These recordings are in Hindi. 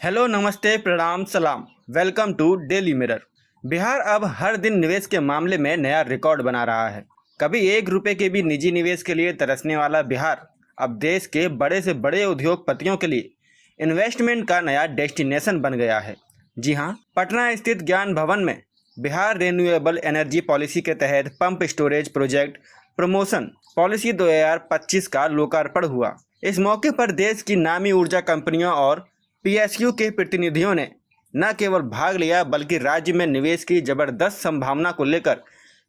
हेलो, नमस्ते, प्रणाम, सलाम। Welcome to Daily Mirror. Bihar अब हर दिन निवेश के मामले में नया रिकॉर्ड बना रहा है। कभी 1 रुपये के भी निजी निवेश के लिए तरसने वाला बिहार अब देश के बड़े से बड़े उद्योगपतियों के लिए इन्वेस्टमेंट का नया डेस्टिनेशन बन गया है। जी हाँ, पटना स्थित ज्ञान भवन में बिहार रिन्यूएबल एनर्जी पॉलिसी के तहत pump storage project promotion policy 2025 का लोकार्पण हुआ। इस मौके पर देश की नामी ऊर्जा कंपनियों और पीएसयू के प्रतिनिधियों ने न केवल भाग लिया बल्कि राज्य में निवेश की जबरदस्त संभावना को लेकर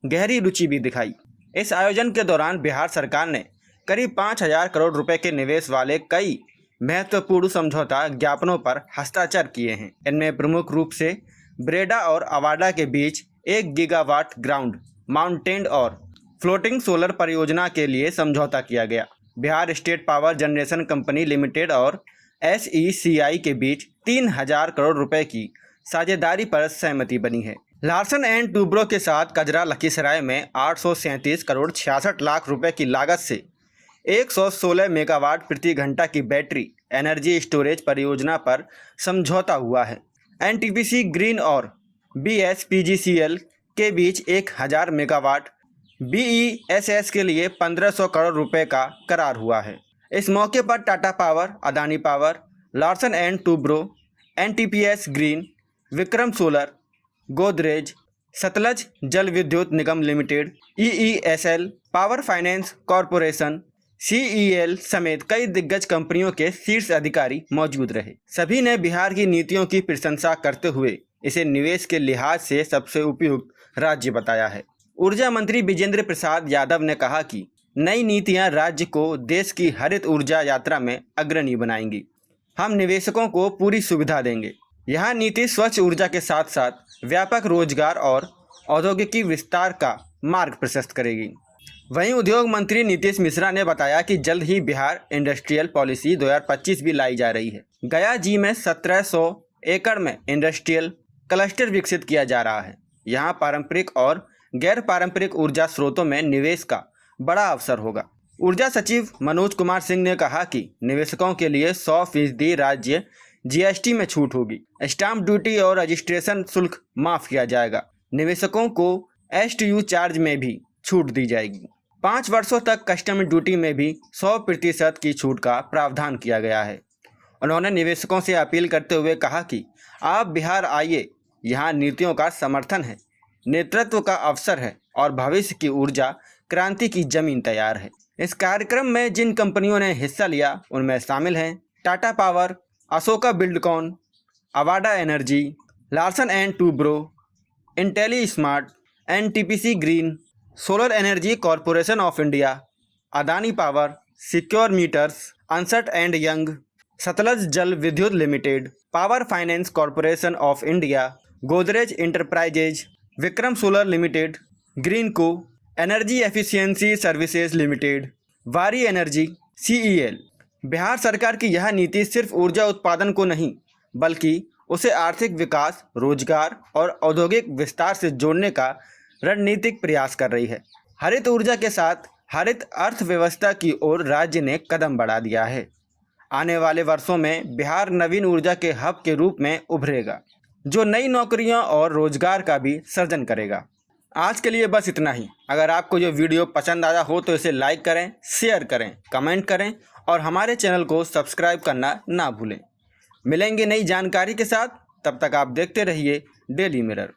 गहरी रुचि भी दिखाई। इस आयोजन के दौरान बिहार सरकार ने करीब 5,000 करोड़ रुपए के निवेश वाले कई महत्वपूर्ण समझौता ज्ञापनों पर हस्ताक्षर किए हैं। इनमें प्रमुख रूप से ब्रेडा और अवाडा के बीच 1 गीगावाट ग्राउंड माउंटेड और फ्लोटिंग सोलर परियोजना के लिए समझौता किया गया। Bihar state power generation company limited और SECI के बीच 3,000 करोड़ रुपए की साझेदारी पर सहमति बनी है। लार्सन एंड टूब्रो के साथ कजरा लखीसराय में 837 करोड़ 66 लाख रुपए की लागत से 116 मेगावाट प्रति घंटा की बैटरी एनर्जी स्टोरेज परियोजना पर समझौता हुआ है। NTPC ग्रीन और BSPGCL के बीच 1,000 मेगावाट BESS के लिए 1,500 करोड़ रुपए का करार हुआ है। इस मौके पर Tata power, Adani power, Larsen and Toubro, NTPS green, Vikram solar, Godrej, Satluj Jal Vidyut Nigam limited, EESL, power finance corporation, CEL समेत कई दिग्गज कंपनियों के शीर्ष अधिकारी मौजूद रहे। सभी ने बिहार की नीतियों की प्रशंसा करते हुए इसे निवेश के लिहाज से सबसे उपयुक्त राज्य बताया है। ऊर्जा मंत्री विजेंद्र प्रसाद यादव ने कहा कि नई नीतियां राज्य को देश की हरित ऊर्जा यात्रा में अग्रणी बनाएंगी। हम निवेशकों को पूरी सुविधा देंगे। यह नीति स्वच्छ ऊर्जा के साथ साथ व्यापक रोजगार और औद्योगिकी विस्तार का मार्ग प्रशस्त करेगी। वहीं उद्योग मंत्री नीतीश मिश्रा ने बताया कि जल्द ही बिहार इंडस्ट्रियल पॉलिसी 2025 भी लाई जा रही है। गया जी में 1700 एकड़ में इंडस्ट्रियल क्लस्टर विकसित किया जा रहा है। यहाँ पारंपरिक और गैर पारंपरिक ऊर्जा स्रोतों में निवेश का बड़ा अवसर होगा। ऊर्जा सचिव मनोज कुमार सिंह ने कहा कि निवेशकों के लिए 100% राज्य GST में छूट होगी। स्टाम्प ड्यूटी और रजिस्ट्रेशन शुल्क माफ किया जाएगा। निवेशकों को STU चार्ज में भी छूट दी जाएगी। 5 वर्षों तक कस्टम ड्यूटी में भी 100% की छूट का प्रावधान किया गया है। उन्होंने निवेशकों से अपील करते हुए कहा कि आप बिहार आइए, यहाँ नीतियों का समर्थन है, नेतृत्व का अवसर है और भविष्य की ऊर्जा क्रांति की जमीन तैयार है। इस कार्यक्रम में जिन कंपनियों ने हिस्सा लिया उनमें शामिल हैं Tata power, Ashoka Buildcon, Avaada energy, Larsen and Toubro, Intelli smart, NTPC green, solar energy corporation of India, Adani power, secure meters, Ernst and Young, Satluj Jal Vidyut limited, power finance corporation of India, Godrej enterprises, Vikram solar limited, Greenko, energy efficiency services limited, Waaree energy, CEL। Bihar सरकार की यह नीति सिर्फ ऊर्जा उत्पादन को नहीं बल्कि उसे आर्थिक विकास, रोजगार और औद्योगिक विस्तार से जोड़ने का रणनीतिक प्रयास कर रही है। हरित ऊर्जा के साथ हरित अर्थव्यवस्था की ओर राज्य ने कदम बढ़ा दिया है। आने वाले वर्षों में बिहार नवीन ऊर्जा के हब के रूप में उभरेगा, जो नई नौकरियों और रोजगार का भी सृजन करेगा। आज के लिए बस इतना ही। अगर आपको ये वीडियो पसंद आया हो तो इसे लाइक करें, शेयर करें, कमेंट करें और हमारे चैनल को सब्सक्राइब करना ना भूलें। मिलेंगे नई जानकारी के साथ, तब तक आप देखते रहिए डेली मिरर।